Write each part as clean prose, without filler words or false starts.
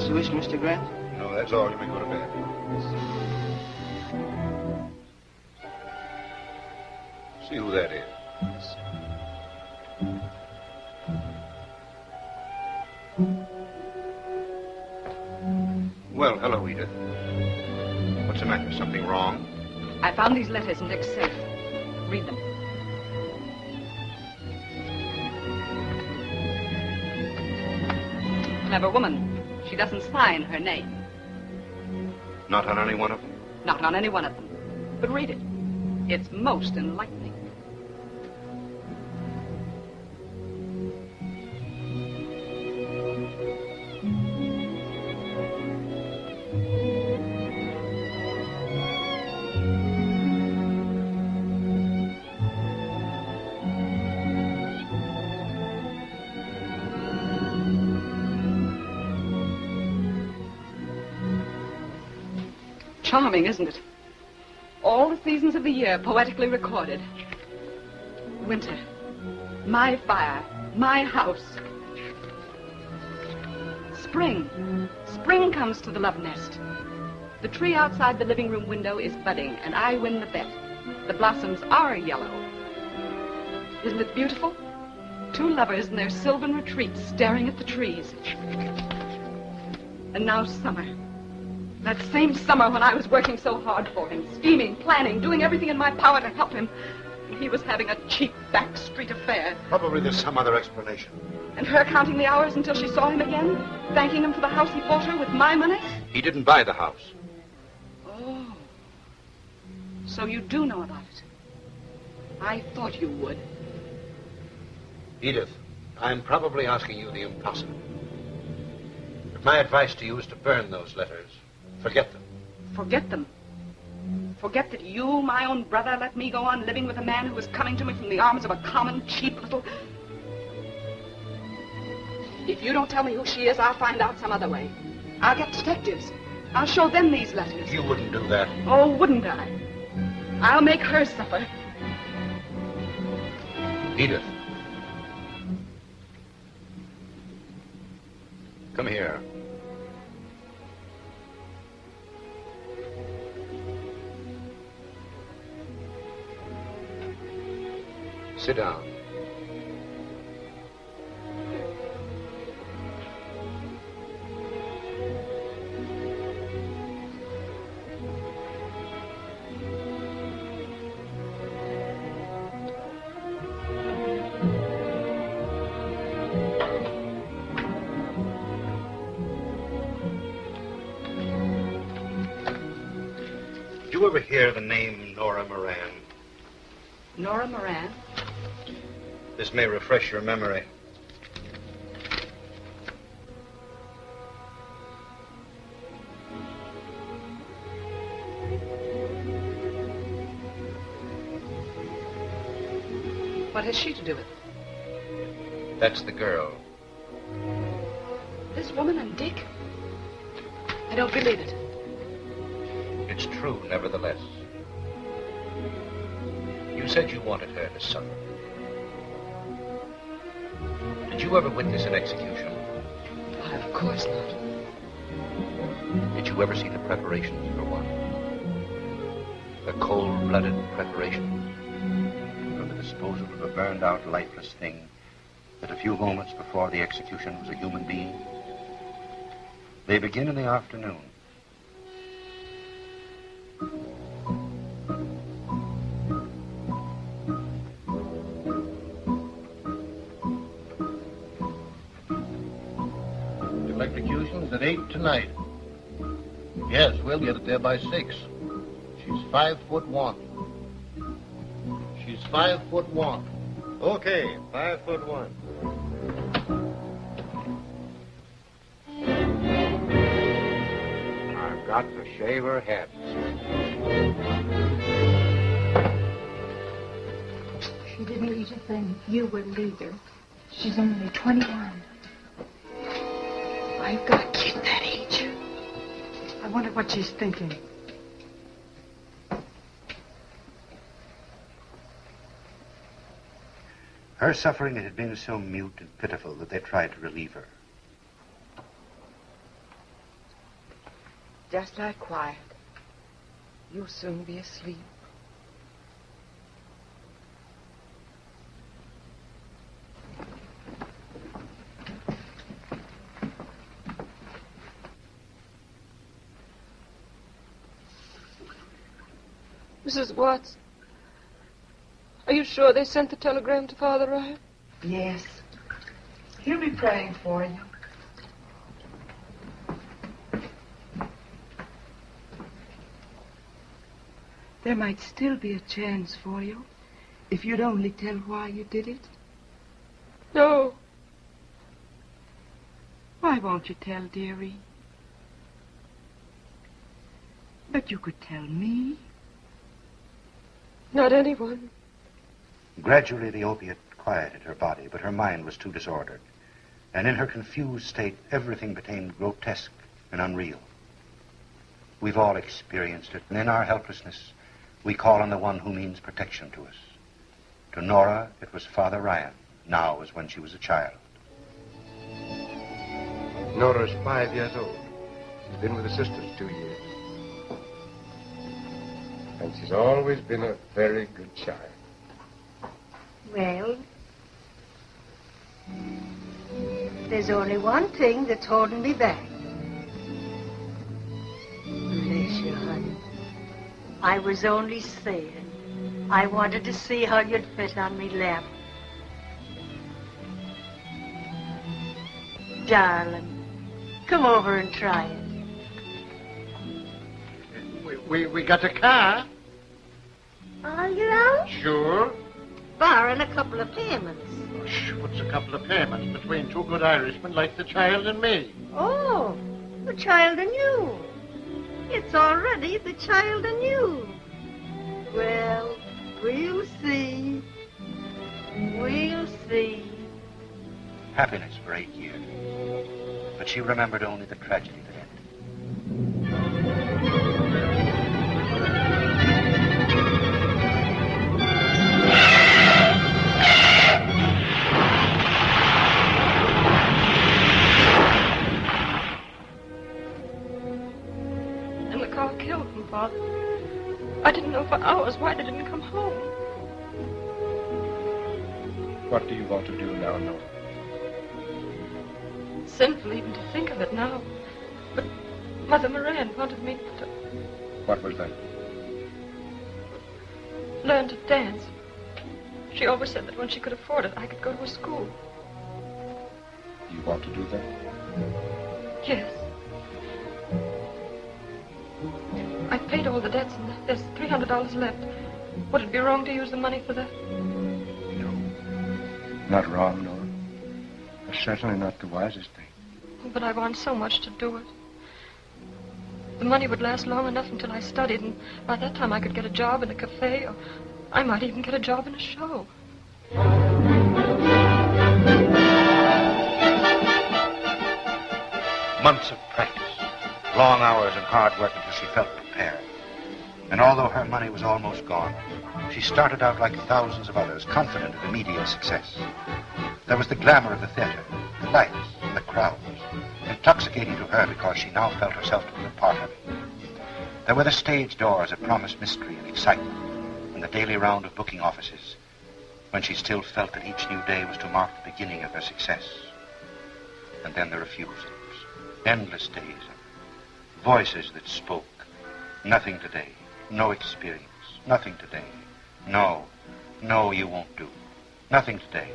else you wish, Mr. Grant? No, that's all. You may go to bed. See who that is. Well, hello, Edith. What's the matter? Something wrong? I found these letters in Dick's safe. Read them. Clever woman. She doesn't sign her name. Not on any one of them? Not on any one of them. But read it. It's most enlightening. Charming, isn't it? All the seasons of the year poetically recorded. Winter, my fire, my house. Spring, spring comes to the love nest. The tree outside the living room window is budding, and I win the bet. The blossoms are yellow. Isn't it beautiful? Two lovers in their sylvan retreat staring at the trees. And now summer. That same summer when I was working so hard for him, scheming, planning, doing everything in my power to help him. And he was having a cheap back street affair. Probably there's some other explanation. And her counting the hours until she saw him again, thanking him for the house he bought her with my money? He didn't buy the house. Oh. So you do know about it. I thought you would. Edith, I'm probably asking you the impossible. But my advice to you is to burn those letters. Forget them. Forget them? Forget that you, my own brother, let me go on living with a man who was coming to me from the arms of a common, cheap little... If you don't tell me who she is, I'll find out some other way. I'll get detectives. I'll show them these letters. You wouldn't do that. Oh, wouldn't I? I'll make her suffer. Edith. Come here. Sit down. Did you ever hear the name Nora Moran? Nora Moran? This may refresh your memory. What has she to do with it? That's the girl. This woman and Dick? I don't believe it. It's true, nevertheless. You said you wanted her to suffer. Did you ever witness an execution? Why, of course not. Did you ever see the preparations for one? The cold-blooded preparations for the disposal of a burned-out, lifeless thing that a few moments before the execution was a human being? They begin in the afternoon. Electrocution's at 8 tonight. Yes, we'll get it there by 6. She's 5'1". She's 5'1". Okay, 5'1". I've got to shave her head. She didn't eat a thing. You wouldn't either. She's only 21. I've got a kid that age. I wonder what she's thinking. Her suffering had been so mute and pitiful that they tried to relieve her. Just lie quiet. You'll soon be asleep. Mrs. Watts, are you sure they sent the telegram to Father Ryan? Yes. He'll be praying for you. There might still be a chance for you if you'd only tell why you did it. No. Why won't you tell, dearie? But you could tell me. Not anyone. Gradually, the opiate quieted her body, but her mind was too disordered. And in her confused state, everything became grotesque and unreal. We've all experienced it, and in our helplessness, we call on the one who means protection to us. To Nora, it was Father Ryan, now as when she was a child. Nora's 5 years old. She's been with the sisters 2 years. And she's always been a very good child. Well, there's only one thing that's holding me back. Bless you, honey. I was only saying I wanted to see how you'd fit on me lap. Darling, come over and try it. We got a car. Are you out? Sure. Barring a couple of payments. What's a couple of payments between two good Irishmen like the child and me? Oh, the child and you. It's already the child and you. Well, we'll see. We'll see. Happiness for 8 years. But she remembered only the tragedy that ended. And the car killed him, Father. I didn't know for hours why they didn't come home. What do you want to do now, Nora? It's sinful even to think of it now. But Mother Moran wanted me to What was that? learn to dance. She always said that when she could afford it, I could go to a school. You want to do that? Yes. I've paid all the debts and there's $300 left. Would it be wrong to use the money for that? No. Not wrong, Nora. But certainly not the wisest thing. But I want so much to do it. The money would last long enough until I studied, and by that time I could get a job in a cafe, or I might even get a job in a show. Months of practice, long hours and hard work until she felt prepared. And although her money was almost gone, she started out like thousands of others, confident of immediate success. There was the glamour of the theater, the lights, and the crowds, intoxicating to her because she now felt herself to be a part of it. There were the stage doors that promised mystery and excitement, and the daily round of booking offices, when she still felt that each new day was to mark the beginning of her success. And then the refusals, endless days, and voices that spoke. Nothing today, no experience, nothing today. No, no, you won't do. Nothing today.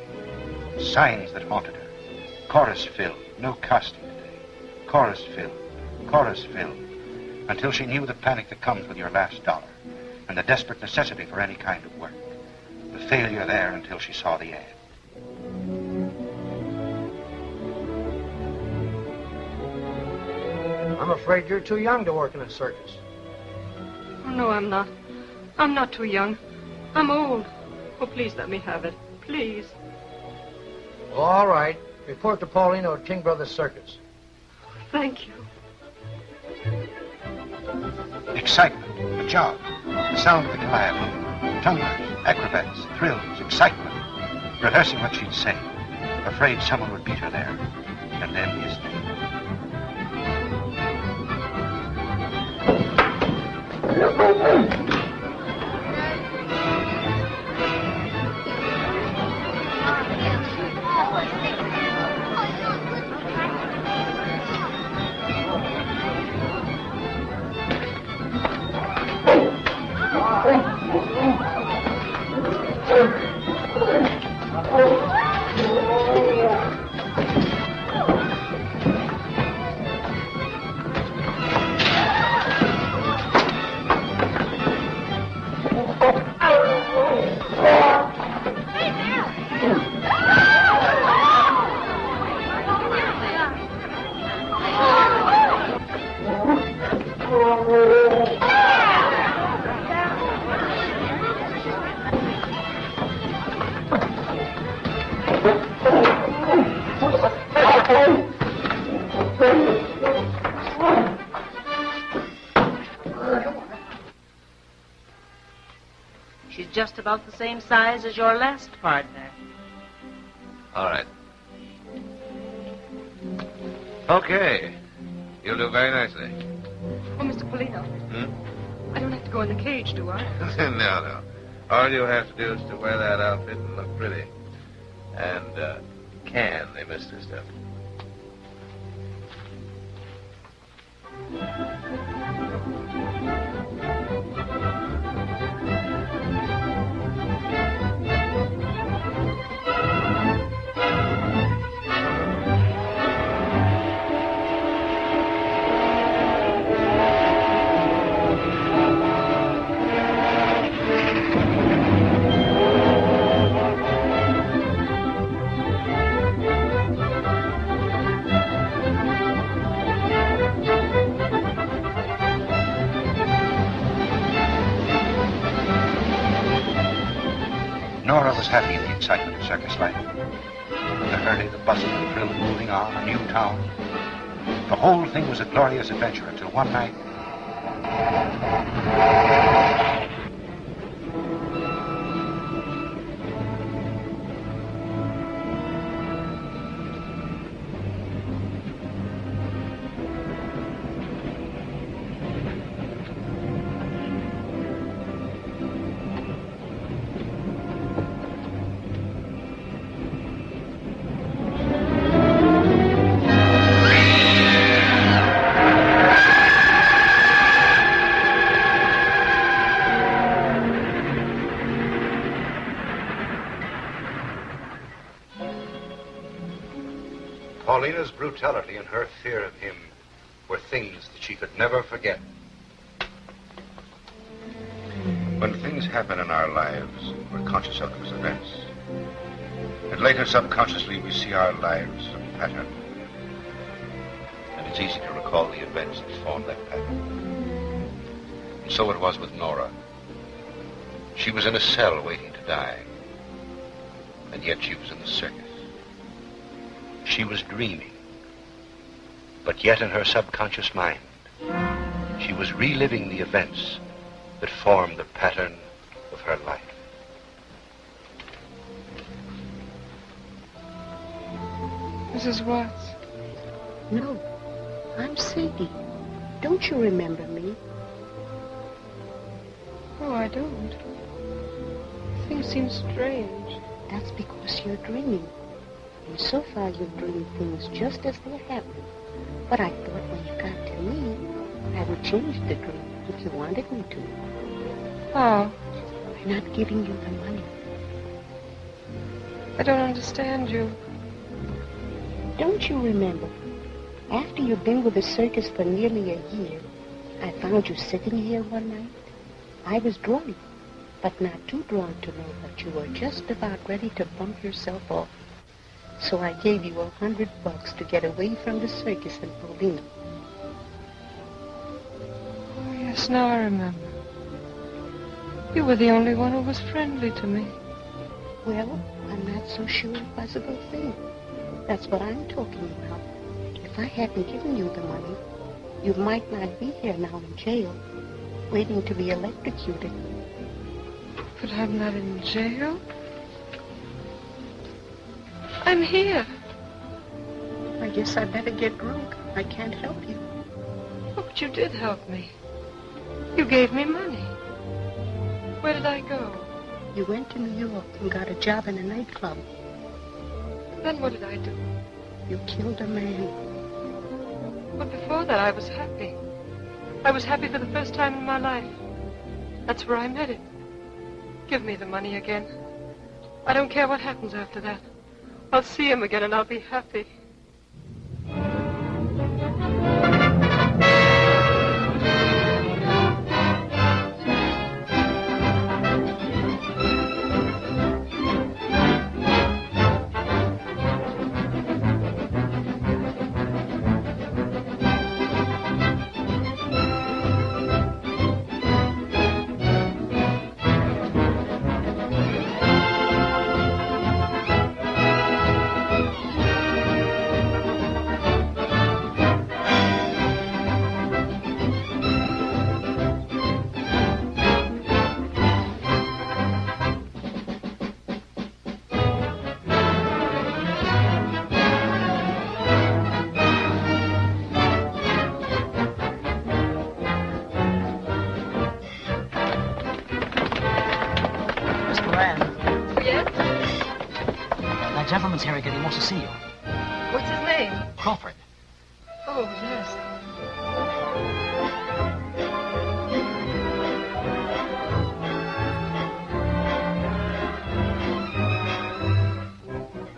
Signs that haunted her. Chorus filled, no casting today. Chorus filled, until she knew the panic that comes with your last dollar, and the desperate necessity for any kind of work. The failure there until she saw the ad. I'm afraid you're too young to work in a circus. Oh, no, I'm not. I'm not too young. I'm old. Oh, please let me have it. Please. All right. Report to Paulino at King Brothers Circus. Thank you. Excitement, a job, the sound of the calliope, tumblers, acrobats, thrills, excitement, rehearsing what she'd say, afraid someone would beat her there, and then his name. She's just about the same size as your last partner. All right. Okay. You'll do very nicely. Oh, Mr. Polino. I don't have to go in the cage, do I? No. All you have to do is to wear that outfit and look pretty. And, can they miss this stuff? Nora was happy in the excitement of circus life. The hurry, the bustle, the thrill of moving on, a new town. The whole thing was a glorious adventure until one night. Paulina's brutality and her fear of him were things that she could never forget. When things happen in our lives, we're conscious of them as events. And later, subconsciously, we see our lives as a pattern. And it's easy to recall the events that formed that pattern. And so it was with Nora. She was in a cell waiting to die. And yet she was in the circus. She was dreaming, but yet in her subconscious mind, she was reliving the events that formed the pattern of her life. Mrs. Watts? No, I'm Sadie. Don't you remember me? Oh, I don't. Things seem strange. That's because you're dreaming. And so far you've dreamed things just as they happened. But I thought when you got to me, I would change the dream if you wanted me to. Oh. By not giving you the money. I don't understand you. Don't you remember? After you've been with the circus for nearly a year, I found you sitting here one night. I was drawn, but not too drawn to know that you were just about ready to bump yourself off. So I gave you $100 to get away from the circus in Paulina. Oh, yes, now I remember. You were the only one who was friendly to me. Well, I'm not so sure it was a good thing. That's what I'm talking about. If I hadn't given you the money, you might not be here now in jail, waiting to be electrocuted. But I'm not in jail. I'm here. I guess I better get drunk. I can't help you. Oh, but you did help me. You gave me money. Where did I go? You went to New York and got a job in a nightclub. Then what did I do? You killed a man. But before that, I was happy. I was happy for the first time in my life. That's where I met him. Give me the money again. I don't care what happens after that. I'll see him again and I'll be happy. Here again. He wants to see you. What's his name? Crawford. Oh, yes.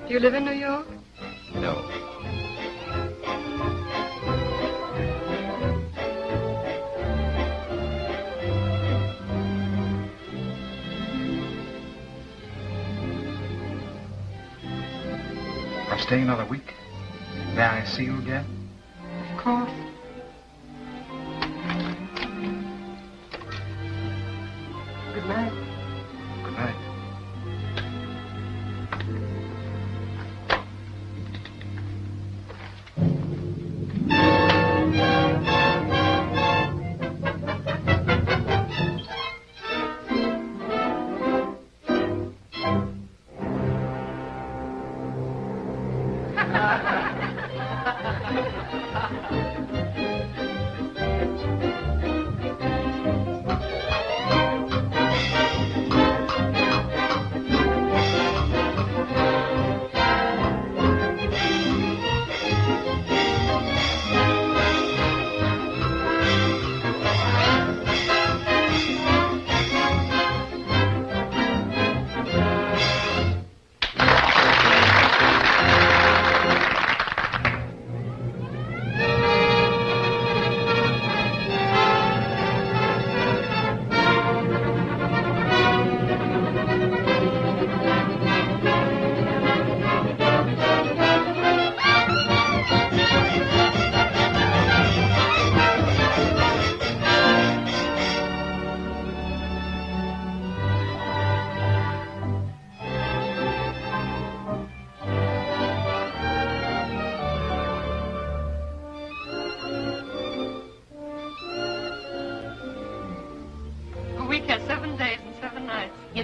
Do you live in New York? No. I'm staying another week. May I see you again? Of course. Good night. Good night.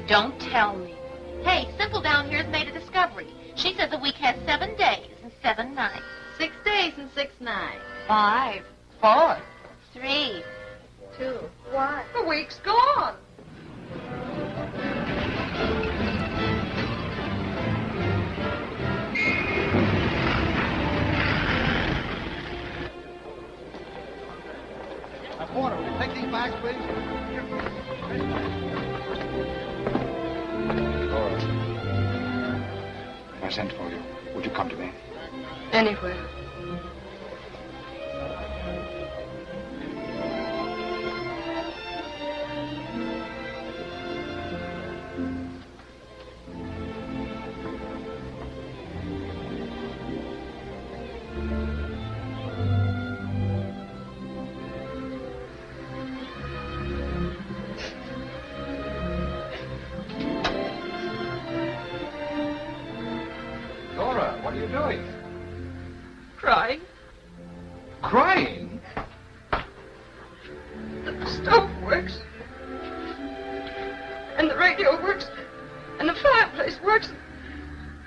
Don't tell me. Hey, Simple down here has made a discovery. She says a week has 7 days and 7 nights. 6 days and 6 nights. 5, 4, 3, 2, 1. The week's gone. Porter, will you take these bags, please? Laura, if I sent for you, would you come to me? Anywhere. What are you doing? Crying. Crying? The stove works. And the radio works. And the fireplace works.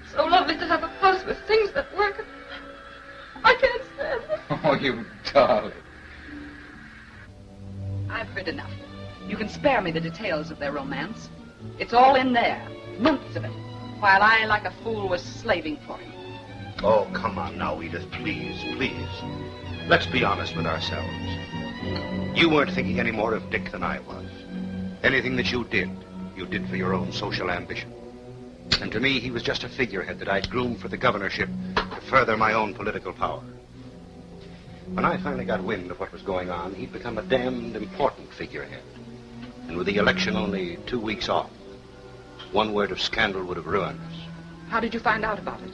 It's so lovely to have a house with things that work. I can't stand it. Oh, you darling. I've heard enough. You can spare me the details of their romance. It's all in there, months of it, while I, like a fool, was slaving for him. Oh, come on now, Edith, please, please. Let's be honest with ourselves. You weren't thinking any more of Dick than I was. Anything that you did for your own social ambition. And to me, he was just a figurehead that I'd groomed for the governorship to further my own political power. When I finally got wind of what was going on, he'd become a damned important figurehead. And with the election only 2 weeks off, one word of scandal would have ruined us. How did you find out about it?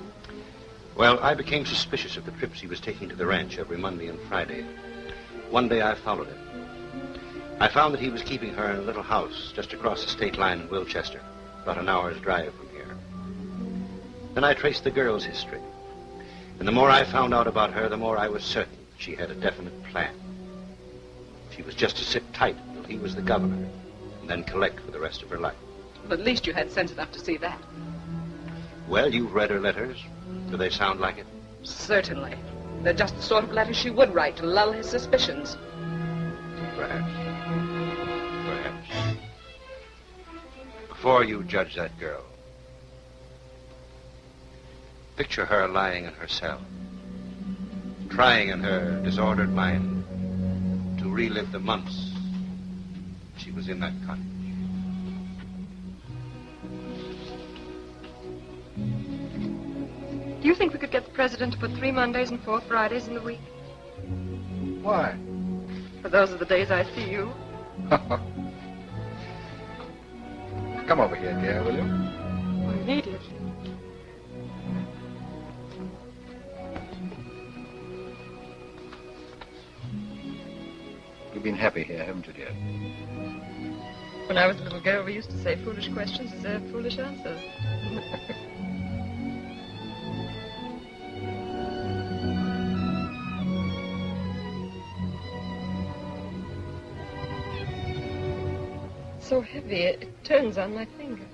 Well, I became suspicious of the trips he was taking to the ranch every Monday and Friday. One day I followed him. I found that he was keeping her in a little house just across the state line in Wilchester, about an hour's drive from here. Then I traced the girl's history. And the more I found out about her, the more I was certain she had a definite plan. She was just to sit tight until he was the governor, and then collect for the rest of her life. But at least you had sense enough to see that. Well, you've read her letters. Do they sound like it? Certainly. They're just the sort of letters she would write to lull his suspicions. Perhaps. Before you judge that girl, picture her lying in her cell, trying in her disordered mind to relive the months she was in that cottage. Do you think we could get the president to put 3 Mondays and 4 Fridays in the week? Why? For those are the days I see you. Come over here, dear, will you? I need it. You've been happy here, haven't you, dear? When I was a little girl, we used to say foolish questions deserve foolish answers. So heavy, it turns on my finger.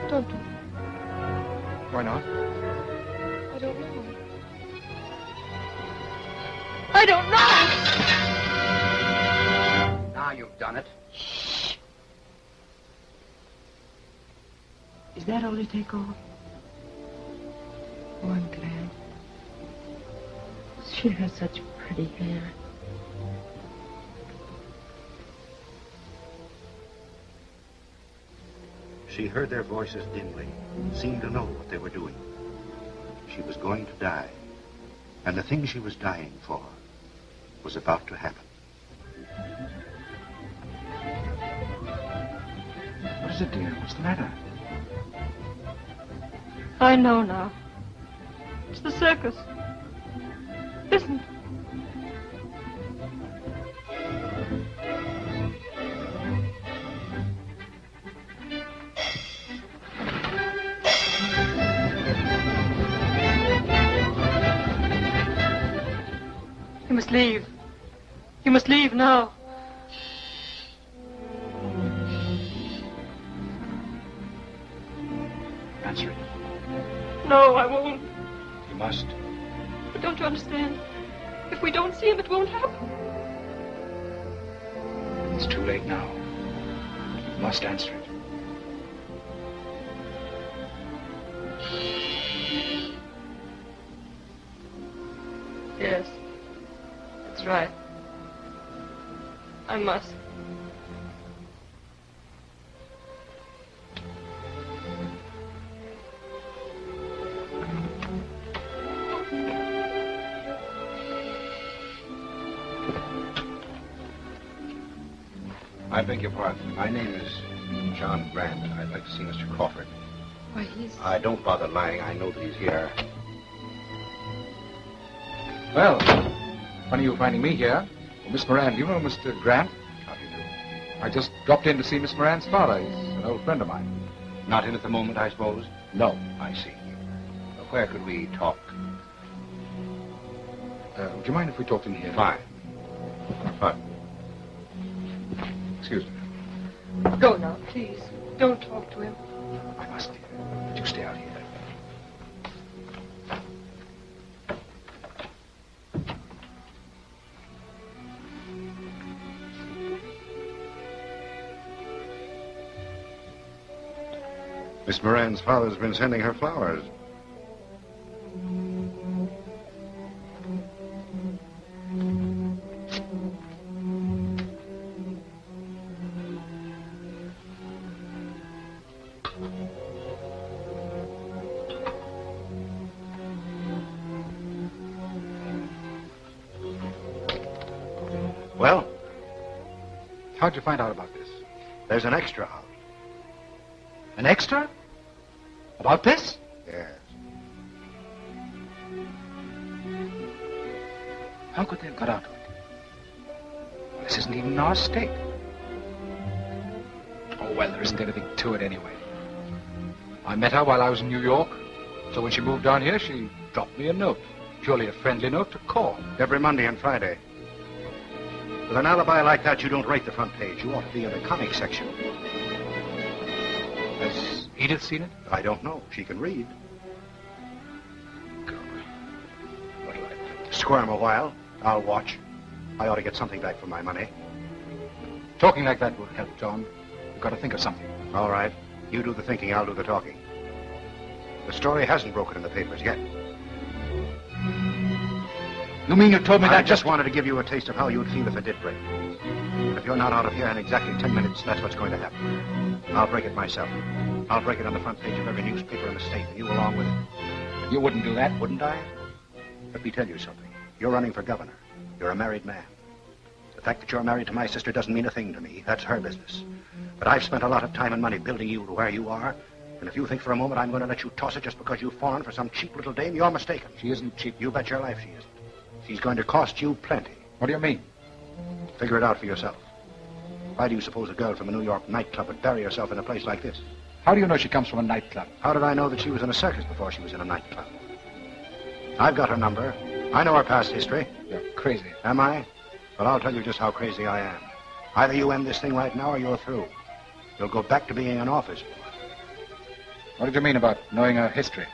Don't do it. Why not? I don't know. I don't know! Now you've done it. Is that all you take off? Oh, I'm glad. She has such pretty hair. She heard their voices dimly, seemed to know what they were doing. She was going to die, and the thing she was dying for was about to happen. What is it, dear? What's the matter? I know now. It's the circus. Listen. You must leave. You must leave now. Answer it. No, I won't. You must. But don't you understand? If we don't see him, it won't happen. It's too late now. You must answer it. Yes. That's right. I must. I beg your pardon. My name is John Grant, and I'd like to see Mr. Crawford. Why, he's... Don't bother lying. I know that he's here. Well, funny you finding me here. Well, Miss Moran, do you know Mr. Grant? How do you do? I just dropped in to see Miss Moran's father. He's an old friend of mine. Not in at the moment, I suppose? No. I see. Where could we talk? Would you mind if we talked in here? Fine. Fine. Excuse me. Go now, please. Don't talk to him. I must, dear. But you stay out here. Miss Moran's father's been sending her flowers. Well? How'd you find out about this? There's an extra out. An extra? About this? Yes. How could they have got out of it? Well, this isn't even in our state. Oh, well, there isn't anything to it anyway. I met her while I was in New York. So when she moved down here, she dropped me a note. Purely a friendly note to call. Every Monday and Friday. With an alibi like that, you don't rate the front page. You ought to be in the comic section. Has Edith seen it? I don't know. She can read. What'll I do? Squirm a while. I'll watch. I ought to get something back for my money. Talking like that will help, John. You've got to think of something. All right. You do the thinking, I'll do the talking. The story hasn't broken in the papers yet. You mean you told me that I just wanted to give you a taste of how you'd feel if it did break. And if you're not out of here in exactly 10 minutes, that's what's going to happen. I'll break it myself. I'll break it on the front page of every newspaper in the state, and you along with it. You wouldn't do that? Wouldn't I? Let me tell you something. You're running for governor. You're a married man. The fact that you're married to my sister doesn't mean a thing to me. That's her business. But I've spent a lot of time and money building you to where you are. And if you think for a moment I'm going to let you toss it just because you've fallen for some cheap little dame, you're mistaken. She isn't cheap. You bet your life she isn't. She's going to cost you plenty. What do you mean? Figure it out for yourself. Why do you suppose a girl from a New York nightclub would bury herself in a place like this? How do you know she comes from a nightclub? How did I know that she was in a circus before she was in a nightclub? I've got her number. I know her past history. You're crazy. Am I? Well, I'll tell you just how crazy I am. Either you end this thing right now or you're through. You'll go back to being an office boy. What did you mean about knowing her history?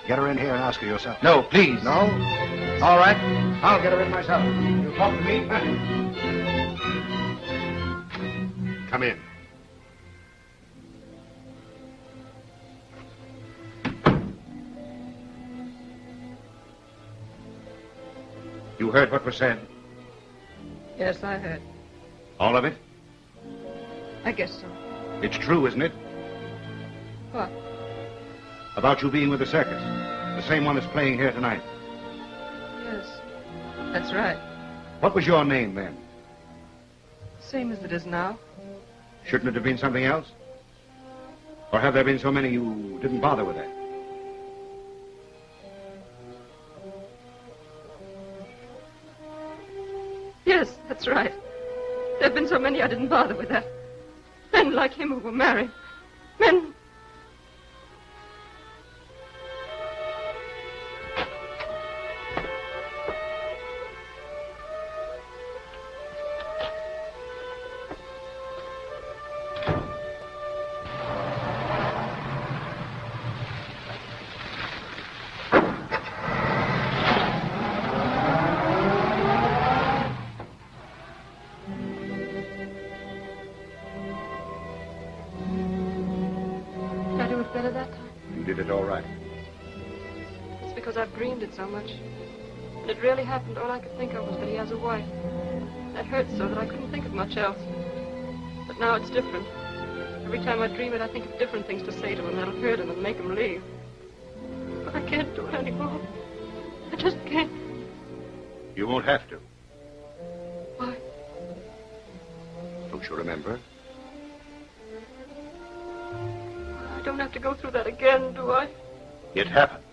Get her in here and ask her yourself. No, please. No? All right. I'll get her in myself. You talk to me? Come in. You heard what was said? Yes, I heard. All of it? I guess so. It's true, isn't it? What? About you being with the circus. The same one that's playing here tonight. Yes, that's right. What was your name then? Same as it is now. Shouldn't it have been something else? Or have there been so many you didn't bother with that? Yes, that's right. There have been so many I didn't bother with that. Men like him who were married. Men... I've dreamed it so much. When it really happened, all I could think of was that he has a wife. That hurt so that I couldn't think of much else. But now it's different. Every time I dream it, I think of different things to say to him that'll hurt him and make him leave. But I can't do it anymore. I just can't. You won't have to. Why? Don't you remember? I don't have to go through that again, do I? It happened.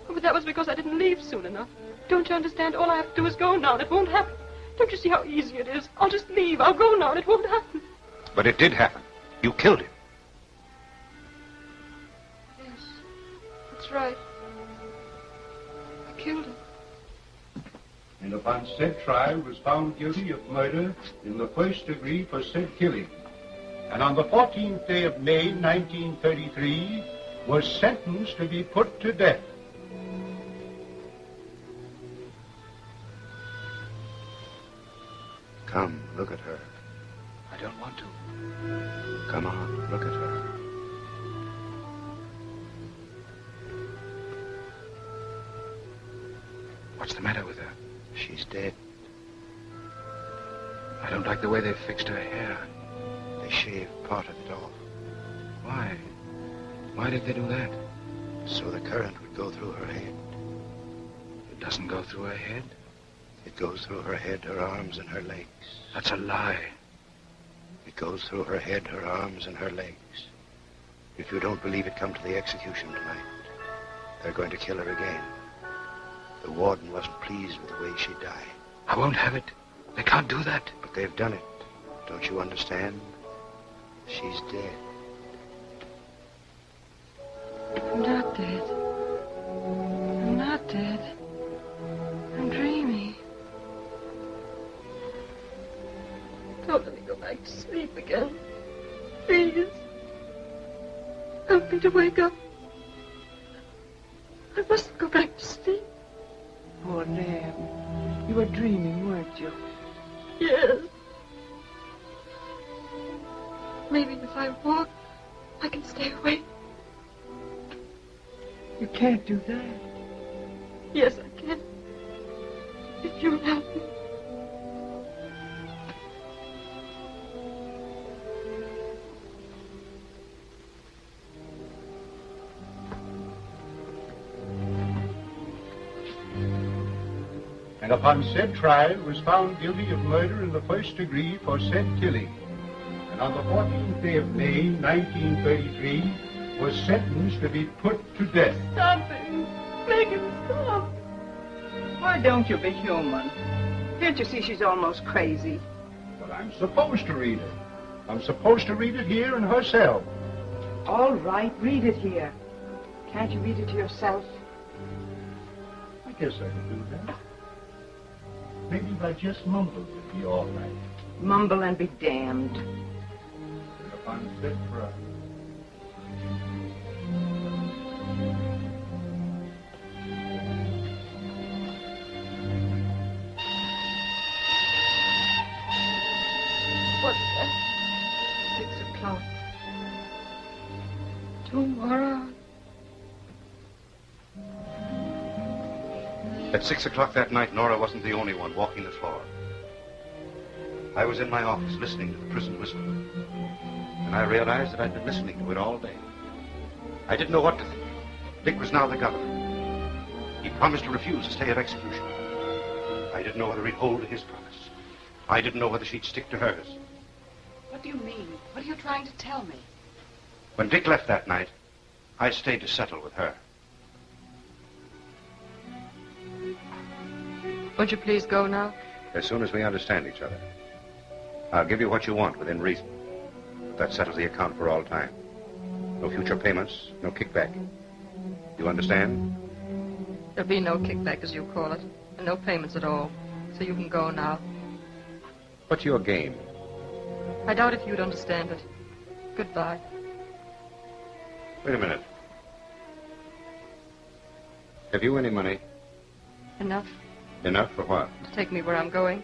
But that was because I didn't leave soon enough. Don't you understand? All I have to do is go now, and it won't happen. Don't you see how easy it is? I'll just leave. I'll go now, and it won't happen. But it did happen. You killed him. Yes, that's right. I killed him. And upon said trial was found guilty of murder in the first degree for said killing. and on the 14th day of May, 1933, was sentenced to be put to death. Come, look at her. I don't want to. Come on, look at her. What's the matter with her? She's dead. I don't like the way they've fixed her hair. They shaved part of it off. Why? Why did they do that? So the current would go through her head. It doesn't go through her head? It goes through her head, her arms, and her legs. That's a lie. It goes through her head, her arms, and her legs. If you don't believe it, come to the execution tonight. They're going to kill her again. The warden wasn't pleased with the way she died. I won't have it. They can't do that. But they've done it. Don't you understand? She's dead. I'm not dead. I'm not dead. I'm dreaming. Don't let me go back to sleep again. Please. Help me to wake up. I mustn't go back to sleep. Poor lamb. You were dreaming, weren't you? Yes. Maybe if I walk, I can stay awake. You can't do that. Yes, I can. If you'll help me. And upon said trial was found guilty of murder in the first degree for said killing. And on the 14th day of May, 1933, was sentenced to be put to death. Stop it. Make him stop. Why don't you be human? Can't you see she's almost crazy? But I'm supposed to read it. I'm supposed to read it here in her cell. All right, read it here. Can't you read it to yourself? I guess I can do that. Maybe if I just mumbled, it'd be all right. Mumble and be damned. And upon said trial. What's that? 6 o'clock. Tomorrow. At 6 o'clock that night, Nora wasn't the only one walking the floor. I was in my office listening to the prison whistle. And I realized that I'd been listening to it all day. I didn't know what to think. Dick was now the governor. He promised to refuse a stay of execution. I didn't know whether he'd hold to his promise. I didn't know whether she'd stick to hers. What do you mean? What are you trying to tell me? When Dick left that night, I stayed to settle with her. Won't you please go now? As soon as we understand each other. I'll give you what you want within reason. But that settles the account for all time. No future payments, no kickback. You understand? There'll be no kickback, as you call it, and no payments at all. So you can go now. What's your game? I doubt if you'd understand it. Goodbye. Wait a minute. Have you any money? Enough Enough for what? to take me where I'm going.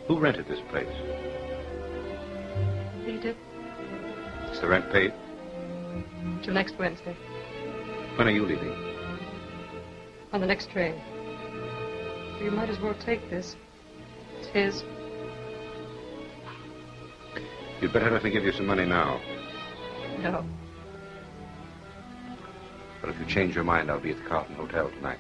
Who rented this place? He did. Is the rent paid? Till next Wednesday. When are you leaving? On the next train. You might as well take this. It's his. You'd better let me give you some money now. No. But if you change your mind, I'll be at the Carlton Hotel tonight.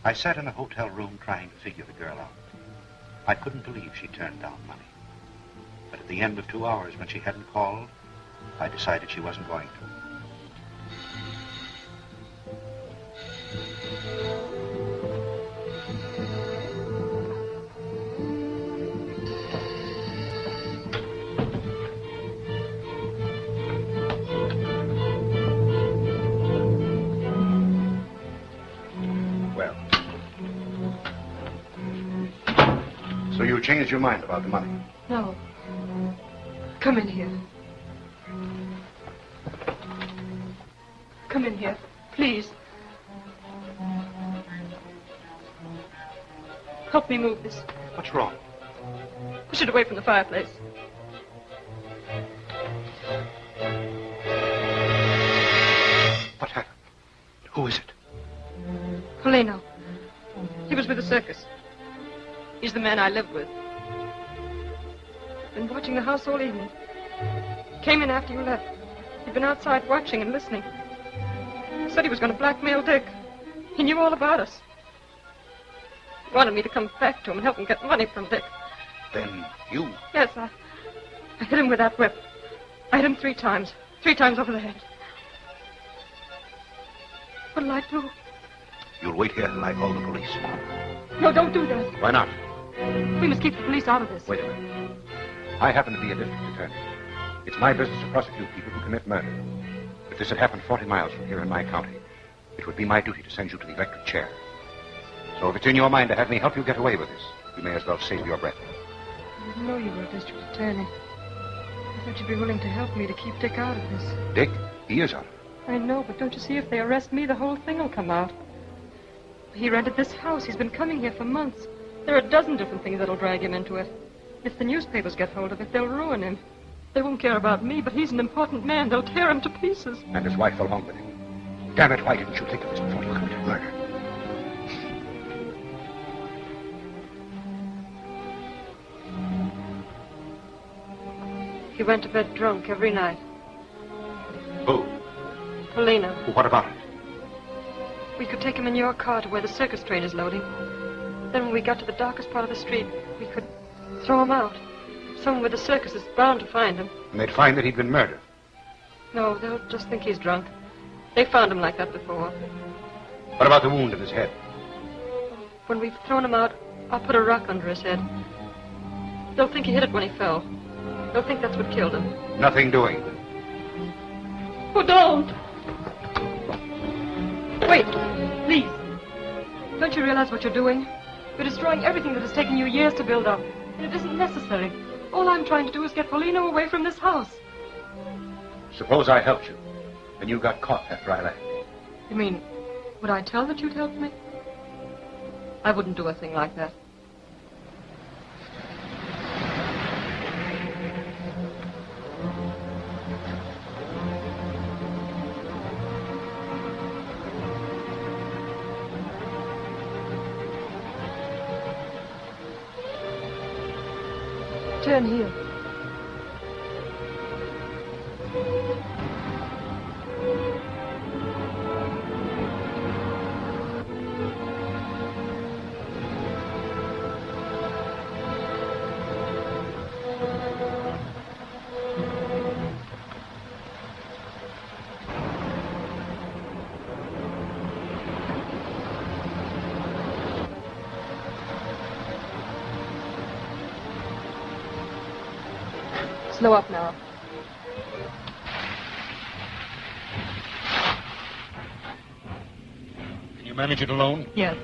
I sat in a hotel room trying to figure the girl out. I couldn't believe she turned down money. But at the end of 2 hours, when she hadn't called, I decided she wasn't going to. Well. So you changed your mind about the money? No. Come in here. Come in here, please. Help me move this. What's wrong? Push it away from the fireplace. What happened? Who is it? Polino. He was with the circus. He's the man I lived with. Been watching the house all evening. Came in after you left. He'd been outside watching and listening. Said he was going to blackmail Dick. He knew all about us. He wanted me to come back to him and help him get money from Dick. Then you... Yes, I hit him with that whip. I hit him 3 times. 3 times over the head. What'll I do? You'll wait here till I call the police. No, don't do that. Why not? We must keep the police out of this. Wait a minute. I happen to be a district attorney. It's my business to prosecute people who commit murder. If this had happened 40 miles from here in my county, it would be my duty to send you to the electric chair. So if it's in your mind to have me help you get away with this, you may as well save your breath. I didn't know you were a district attorney. I thought you'd be willing to help me to keep Dick out of this. Dick? He is out of it. I know, but don't you see, if they arrest me, the whole thing will come out. He rented this house. He's been coming here for months. There are a dozen different things that'll drag him into it. If the newspapers get hold of it, they'll ruin him. They won't care about me, but he's an important man. They'll tear him to pieces. And his wife along with him. Damn it, why didn't you think of this before you committed murder? He went to bed drunk every night. Who? Polina. What about it? We could take him in your car to where the circus train is loading. Then when we got to the darkest part of the street, we could throw him out. Someone with the circus is bound to find him. And they'd find that he'd been murdered. No, they'll just think he's drunk. They found him like that before. What about the wound in his head? When we've thrown him out, I'll put a rock under his head. They'll think he hit it when he fell. They'll think that's what killed him. Nothing doing. Oh, don't! Wait, please. Don't you realize what you're doing? You're destroying everything that has taken you years to build up. And it isn't necessary. All I'm trying to do is get Polino away from this house. Suppose I helped you, and you got caught after I left. You mean, would I tell that you'd help me? I wouldn't do a thing like that. Turn here. Slow up now. Can you manage it alone? Yes.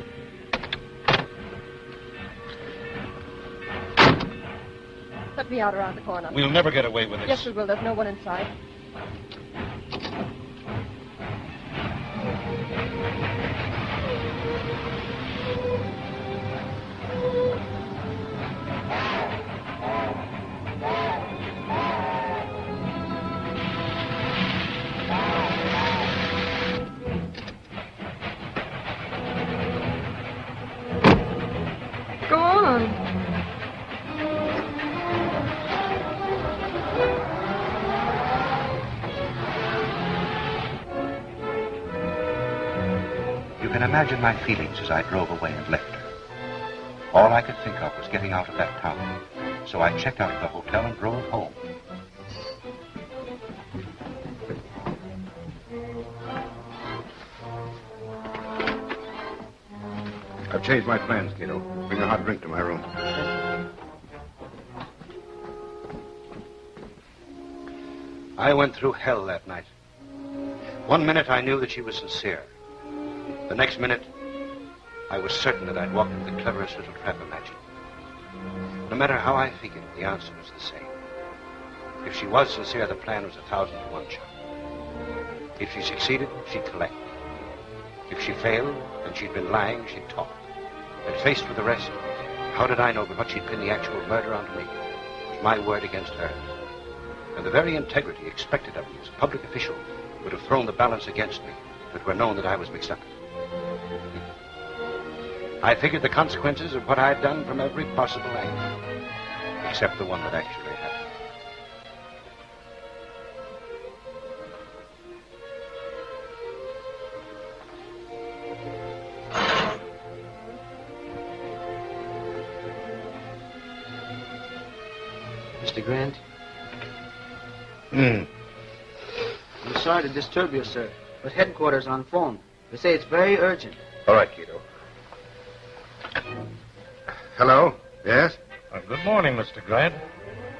Let me out around the corner. We'll never get away with this. Yes, we will. There's no one inside. Go on. You can imagine my feelings as I drove away and left her. All I could think of was getting out of that town. So I checked out of the hotel and drove home. I've changed my plans, Cato. Bring a hot drink to my room. I went through hell that night. One minute I knew that she was sincere. The next minute, I was certain that I'd walked into the cleverest little trap imagined. No matter how I figured, the answer was the same. If she was sincere, the plan was 1,000 to 1 shot. If she succeeded, she'd collect. If she failed, and she'd been lying, she'd talk. And faced with the rest, how did I know but what she'd pin the actual murder onto me? It was my word against hers. And the very integrity expected of me as a public official would have thrown the balance against me if it were known that I was mixed up. I figured the consequences of what I'd done from every possible angle, except the one that actually happened. Mr. Grant? Hmm. I'm sorry to disturb you, sir, but headquarters on phone. They say it's very urgent. All right, Cato. Hello? Yes? Good morning, Mr. Grant.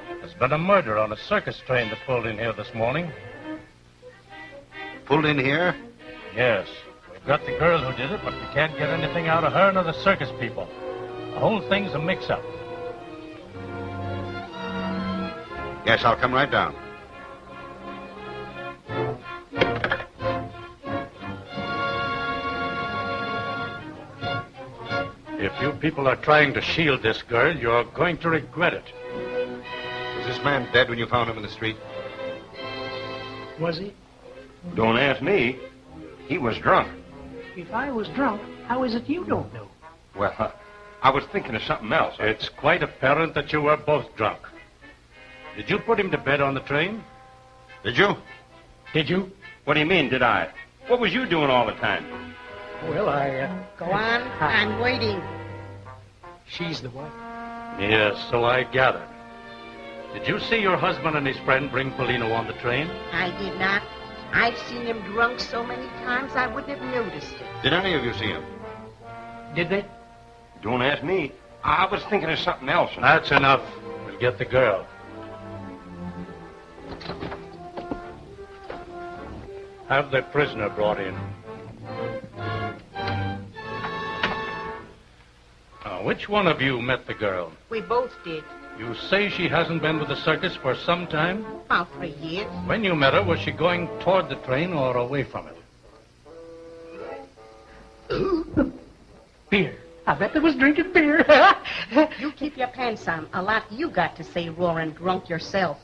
There's been a murder on a circus train that pulled in here this morning. Pulled in here? Yes. We've got the girl who did it, but we can't get anything out of her nor the circus people. The whole thing's a mix-up. Yes, I'll come right down. If you people are trying to shield this girl, you're going to regret it. Was this man dead when you found him in the street? Was he? Don't ask me. He was drunk. If I was drunk, how is it you don't know? Well, I was thinking of something else. It's quite apparent that you were both drunk. Did you put him to bed on the train? Did you? Did you? What do you mean, did I? What was you doing all the time? Well, Go on. I'm waiting. She's the wife. Yes, so I gathered. Did you see your husband and his friend bring Polino on the train? I did not. I've seen him drunk so many times I wouldn't have noticed it. Did any of you see him? Did they? Don't ask me. I was thinking of something else. That's enough. We'll get the girl. Have the prisoner brought in. Now, which one of you met the girl? We both did. You say she hasn't been with the circus for some time? About 3 years. When you met her, was she going toward the train or away from it? Beer. I bet they was drinking beer. You keep your pants on. A lot you got to say roaring drunk yourself.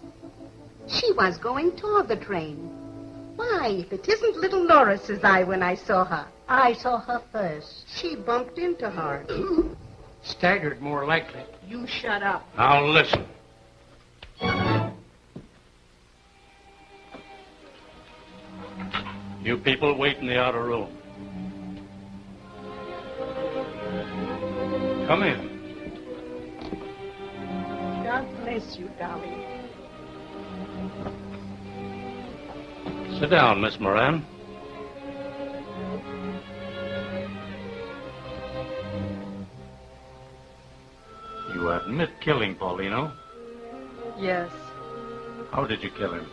She was going toward the train. Why, if it isn't little Nora, says I when I saw her. I saw her first. She bumped into her. Staggered, more likely. You shut up. Now listen. You people wait in the outer room. Come in. God bless you, darling. Sit down, Miss Moran. You admit killing Paulino. Yes. How did you kill him?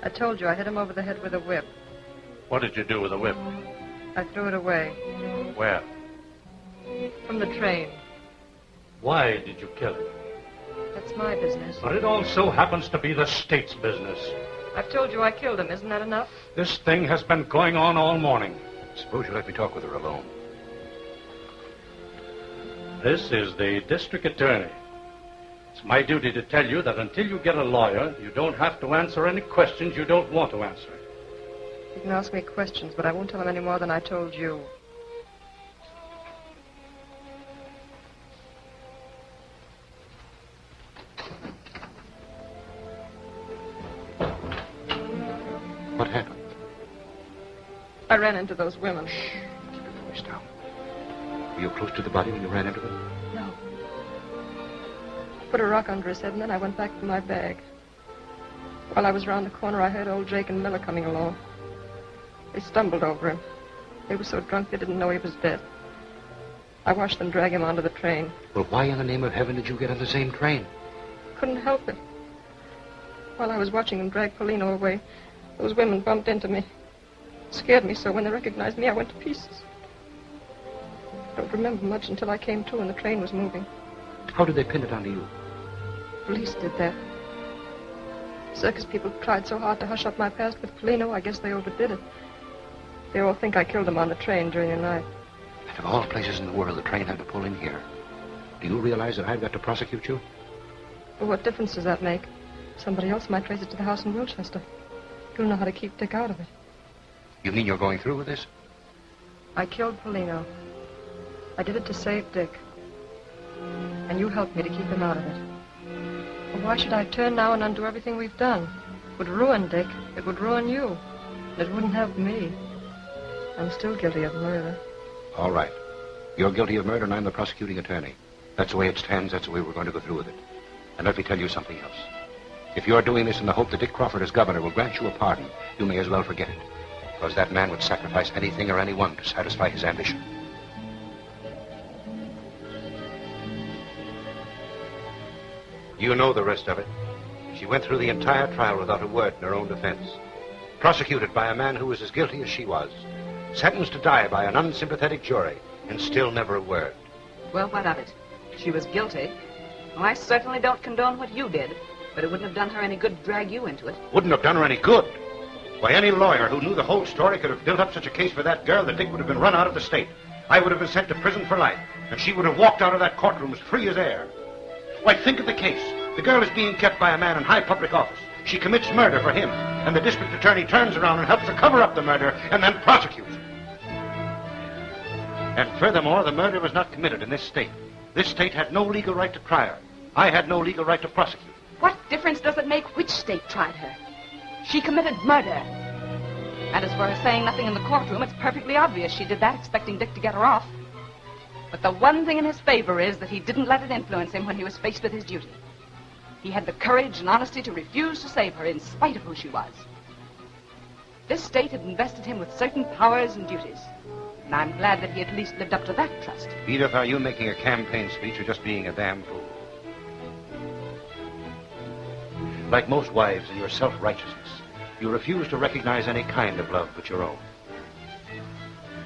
I told you I hit him over the head with a whip. What did you do with the whip? I threw it away. Where? From the train. Why did you kill him? That's my business. But it also happens to be the state's business. I've told you I killed him. Isn't that enough? This thing has been going on all morning. Suppose you let me talk with her alone. This is the district attorney. It's my duty to tell you that until you get a lawyer, you don't have to answer any questions you don't want to answer. You can ask me questions, but I won't tell him any more than I told you. What happened? I ran into those women. Keep your voice down. Were you close to the body when you ran into them? No. put a rock under his head, and then I went back for my bag. While I was round the corner, I heard old Jake and Miller coming along. They stumbled over him. They were so drunk they didn't know he was dead. I watched them drag him onto the train. Well, why in the name of heaven did you get on the same train? Couldn't help it. While I was watching them drag Polino away, those women bumped into me. It scared me so when they recognized me, I went to pieces. I don't remember much until I came to and the train was moving. How did they pin it onto you? Police did that. Circus people tried so hard to hush up my past with Polino, I guess they overdid it. They all think I killed him on the train during the night. And of all places in the world, the train had to pull in here. Do you realize that I've got to prosecute you? Well, what difference does that make? Somebody else might trace it to the house in Wilchester. You'll know how to keep Dick out of it. You mean you're going through with this? I killed Polino. I did it to save Dick. And you helped me to keep him out of it. Well, why should I turn now and undo everything we've done? It would ruin Dick. It would ruin you. It wouldn't help me. I'm still guilty of murder. All right. You're guilty of murder and I'm the prosecuting attorney. That's the way it stands. That's the way we're going to go through with it. And let me tell you something else. If you're doing this in the hope that Dick Crawford as governor will grant you a pardon, you may as well forget it. Because that man would sacrifice anything or anyone to satisfy his ambition. You know the rest of it. She went through the entire trial without a word in her own defense. Prosecuted by a man who was as guilty as she was. Sentenced to die by an unsympathetic jury. And still never a word. Well, what of it? She was guilty. Well, I certainly don't condone what you did. But it wouldn't have done her any good to drag you into it. Wouldn't have done her any good. Why, any lawyer who knew the whole story could have built up such a case for that girl that Dick would have been run out of the state. I would have been sent to prison for life. And she would have walked out of that courtroom as free as air. Why, think of the case. The girl is being kept by a man in high public office. She commits murder for him, and the district attorney turns around and helps her cover up the murder and then prosecutes her. And furthermore, the murder was not committed in this state. This state had no legal right to try her. I had no legal right to prosecute. What difference does it make which state tried her? She committed murder. And as for her saying nothing in the courtroom, it's perfectly obvious she did that expecting Dick to get her off. But the one thing in his favor is that he didn't let it influence him when he was faced with his duty. He had the courage and honesty to refuse to save her in spite of who she was. This state had invested him with certain powers and duties. And I'm glad that he at least lived up to that trust. Edith, are you making a campaign speech or just being a damn fool? Like most wives in your self-righteousness, you refuse to recognize any kind of love but your own.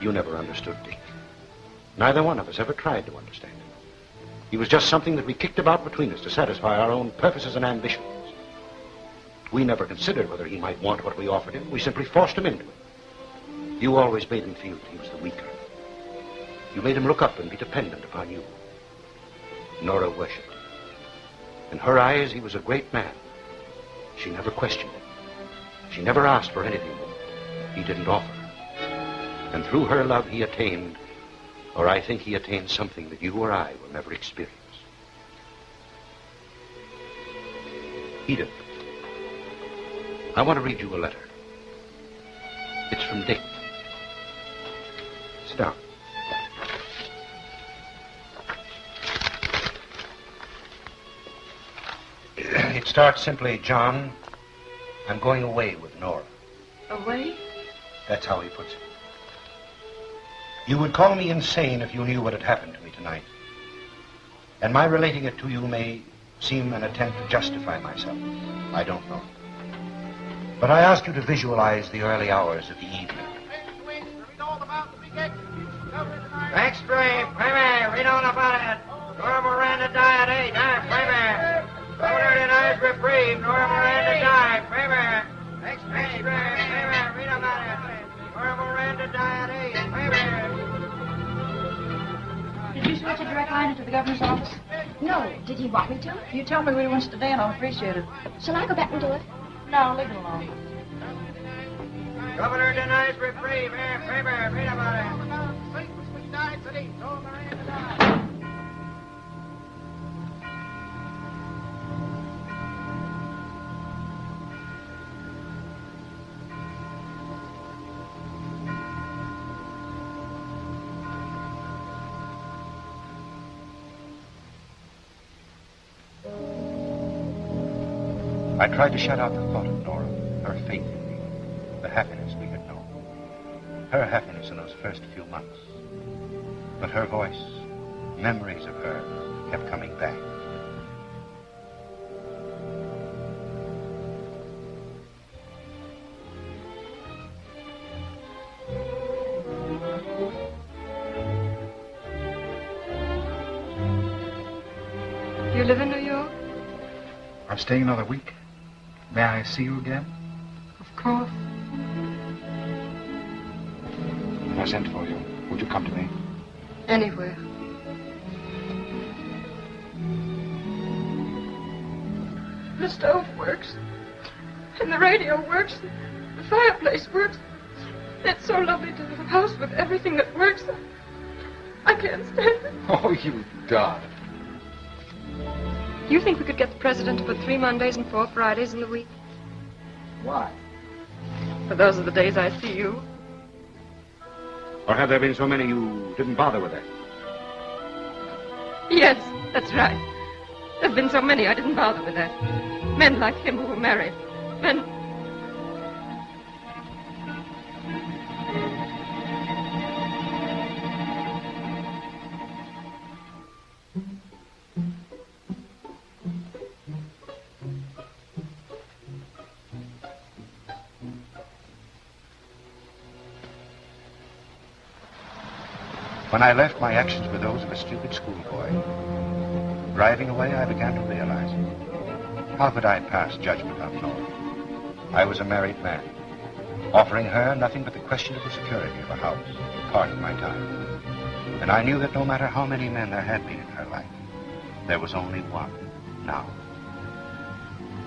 You never understood Dick. Neither one of us ever tried to understand him. He was just something that we kicked about between us to satisfy our own purposes and ambitions. We never considered whether he might want what we offered him. We simply forced him into it. You always made him feel that he was the weaker. You made him look up and be dependent upon you. Nora worshipped him. In her eyes, he was a great man. She never questioned him. She never asked for anything that he didn't offer. And through her love, he attained, or I think he attained something that you or I will never experience. Edith, I want to read you a letter. It's from Dick. Sit down. It starts simply, John, I'm going away with Nora. Away? That's how he puts it. You would call me insane if you knew what had happened to me tonight. And my relating it to you may seem an attempt to justify myself. I don't know. But I ask you to visualize the early hours of the evening. Next stream, Premier, read on about it. Nora Moran to die at 8, Premier. Governor denies reprieve. Nora Moran to die, Premier. Next stream, Premier, read about it. Nora Moran to die at 8, Premier. Did you switch a direct line into the governor's office? No. Did he want me to? If you tell me where he wants to stay, I'll appreciate it. Shall I go back and do it? No, leave it alone. Governor denies reprieve. Premier, read about it. I tried to shut out the thought of Nora, her faith in me, the happiness we had known. Her happiness in those first few months. But her voice, memories of her, kept coming back. You live in New York? I'm staying another week. May I see you again? Of course. If I sent for you, would you come to me? Anywhere. The stove works. And the radio works. The fireplace works. It's so lovely to have a house with everything that works. I can't stand it. Oh, you darling. You think we could get the president to put 3 Mondays and 4 Fridays in the week? Why? For those are the days I see you. Or have there been so many you didn't bother with that? Yes, that's right. There've been so many I didn't bother with that. Men like him who were married. Men... When I left, my actions were those of a stupid schoolboy. Driving away, I began to realize it. How could I pass judgment on Nora? I was a married man, offering her nothing but the questionable security of a house, part of my time. And I knew that no matter how many men there had been in her life, there was only one now.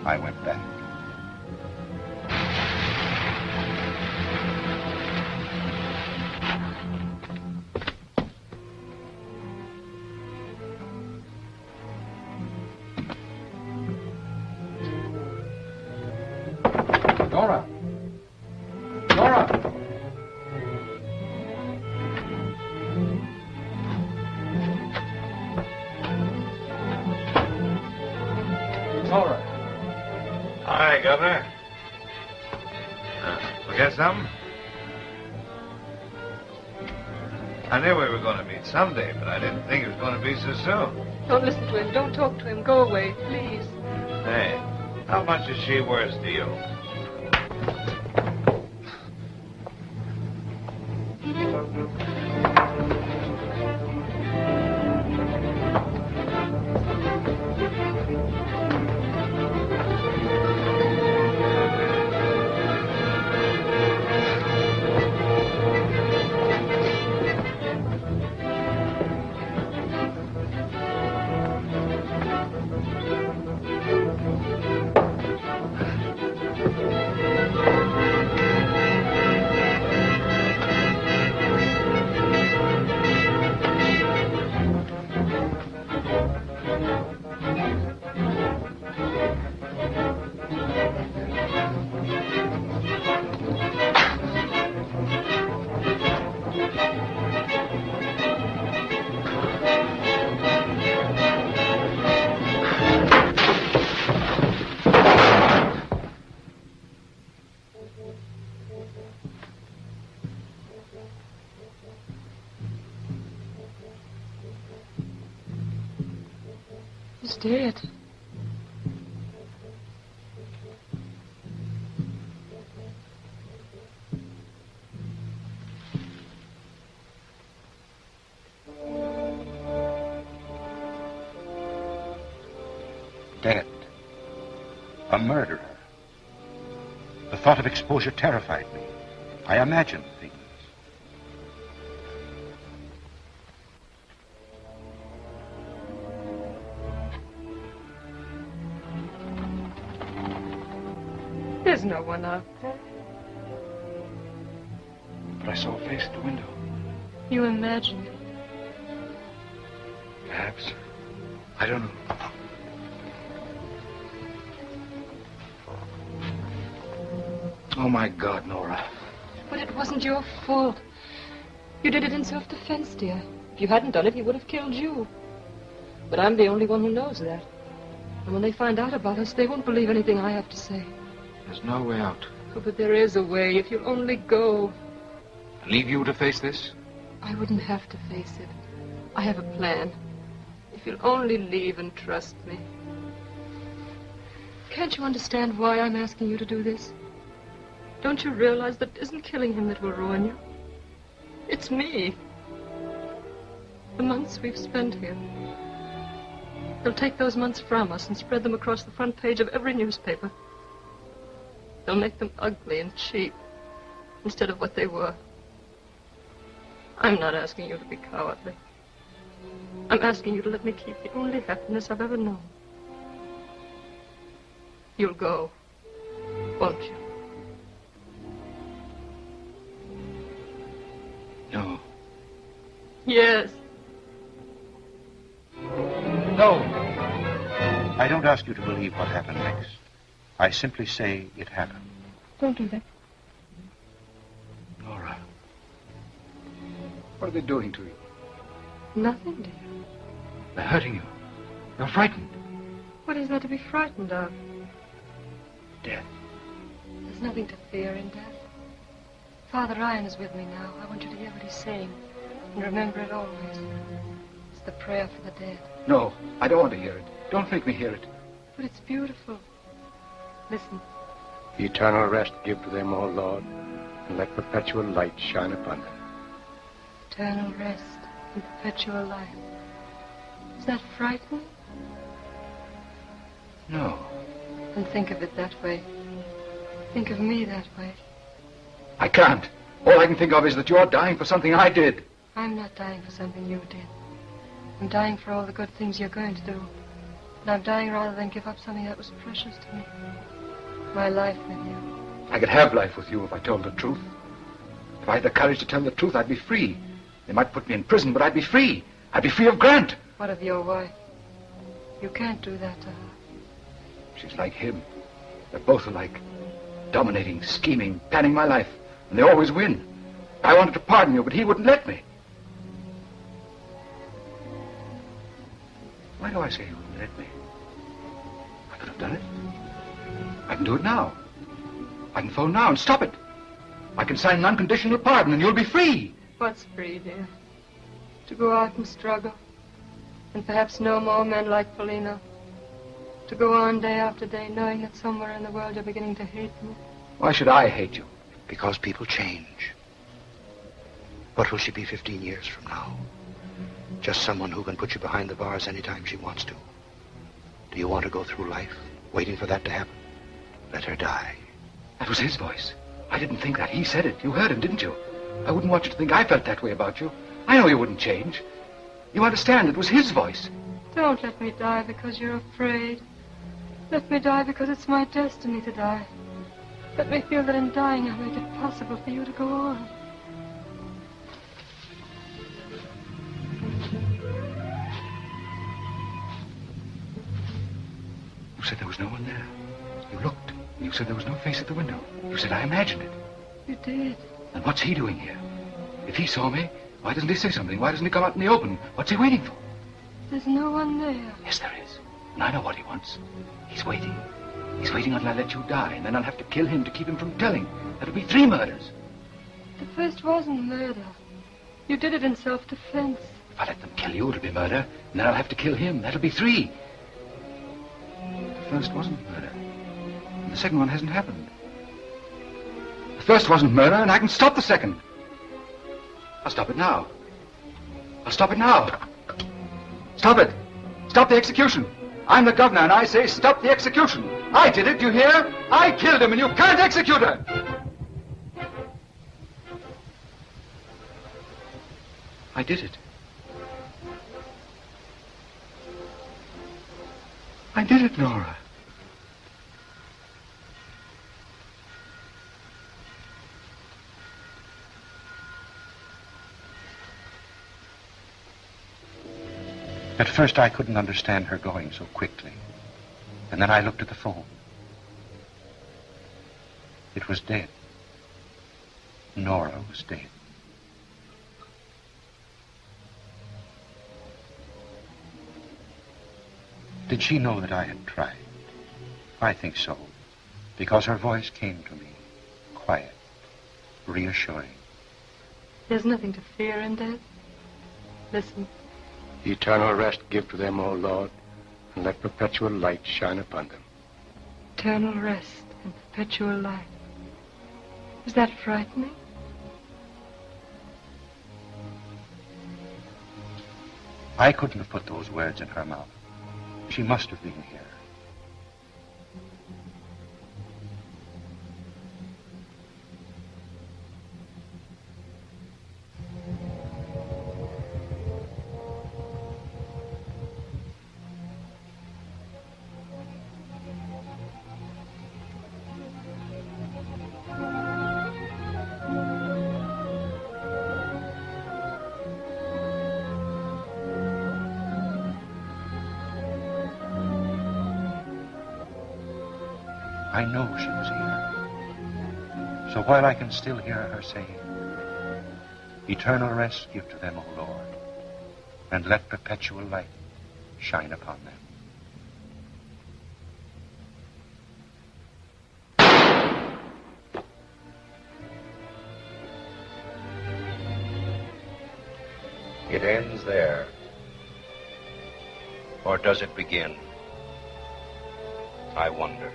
I went back. Nora! Nora! Nora! Hi, Governor. Forget something? I knew we were going to meet someday, but I didn't think it was going to be so soon. Don't listen to him. Don't talk to him. Go away, please. Hey, how much is she worth to you? He's dead. Dead. A murderer. The thought of exposure terrified me. I imagined things. There's no one out there. But I saw a face at the window. You imagined it. Perhaps. I don't know. Oh, my God, Nora. But it wasn't your fault. You did it in self-defense, dear. If you hadn't done it, he would have killed you. But I'm the only one who knows that. And when they find out about us, they won't believe anything I have to say. There's no way out. Oh, but there is a way, if you'll only go. Leave you to face this? I wouldn't have to face it. I have a plan. If you'll only leave and trust me. Can't you understand why I'm asking you to do this? Don't you realize that it isn't killing him that will ruin you? It's me. The months we've spent here. They'll take those months from us and spread them across the front page of every newspaper. They'll make them ugly and cheap instead of what they were. I'm not asking you to be cowardly. I'm asking you to let me keep the only happiness I've ever known. You'll go, won't you? No. Yes. No. I don't ask you to believe what happened next. I simply say it happened. Don't do that. Nora. What are they doing to you? Nothing, dear. They're hurting you. You're frightened. What is there to be frightened of? Death. There's nothing to fear in death. Father Ryan is with me now. I want you to hear what he's saying. And remember it always. It's the prayer for the dead. No, I don't want to hear it. Don't make me hear it. But it's beautiful. Listen. Eternal rest give to them, O Lord, and let perpetual light shine upon them. Eternal rest and perpetual life. Is that frightening? No. Then think of it that way. Think of me that way. I can't. All I can think of is that you're dying for something I did. I'm not dying for something you did. I'm dying for all the good things you're going to do. And I'm dying rather than give up something that was precious to me. My life with you. I could have life with you if I told the truth. If I had the courage to tell the truth, I'd be free. They might put me in prison, but I'd be free. I'd be free of Grant. What of your wife? You can't do that to her. She's like him. They're both alike. Dominating, scheming, planning my life. And they always win. I wanted to pardon you, but he wouldn't let me. Why do I say he wouldn't let me? I could have done it. I can do it now. I can phone now and stop it. I can sign an unconditional pardon and you'll be free. What's free, dear? To go out and struggle. And perhaps no more men like Polino. To go on day after day knowing that somewhere in the world you're beginning to hate me. Why should I hate you? Because people change. What will she be 15 years from now? Just someone who can put you behind the bars anytime she wants to. Do you want to go through life waiting for that to happen? Let her die. That was his voice. I didn't think that. He said it. You heard him, didn't you? I wouldn't want you to think I felt that way about you. I know you wouldn't change. You understand, it was his voice. Don't let me die because you're afraid. Let me die because it's my destiny to die. Let me feel that in dying I'll make it possible for you to go on. You said there was no one there. You looked. You said there was no face at the window. You said I imagined it. You did. And what's he doing here? If he saw me, why doesn't he say something? Why doesn't he come out in the open? What's he waiting for? There's no one there. Yes, there is. And I know what he wants. He's waiting. He's waiting until I let you die, and then I'll have to kill him to keep him from telling. That'll be 3 murders. The first wasn't murder. You did it in self-defense. If I let them kill you, it'll be murder, and then I'll have to kill him. That'll be 3. The first wasn't murder. And the second one hasn't happened. The first wasn't murder, and I can stop the second. I'll stop it now. I'll stop it now. Stop it. Stop the execution. I'm the governor, and I say stop the execution. I did it, you hear? I killed him, and you can't execute her. I did it. I did it, Nora. At first, I couldn't understand her going so quickly. And then I looked at the phone. It was dead. Nora was dead. Did she know that I had tried? I think so, because her voice came to me, quiet, reassuring. There's nothing to fear in death. Listen. Eternal rest give to them, O Lord, and let perpetual light shine upon them. Eternal rest and perpetual life. Is that frightening? I couldn't have put those words in her mouth. She must have been here. I know she was here. So while I can still hear her saying, eternal rest give to them, O Lord, and let perpetual light shine upon them. It ends there. Or does it begin? I wonder.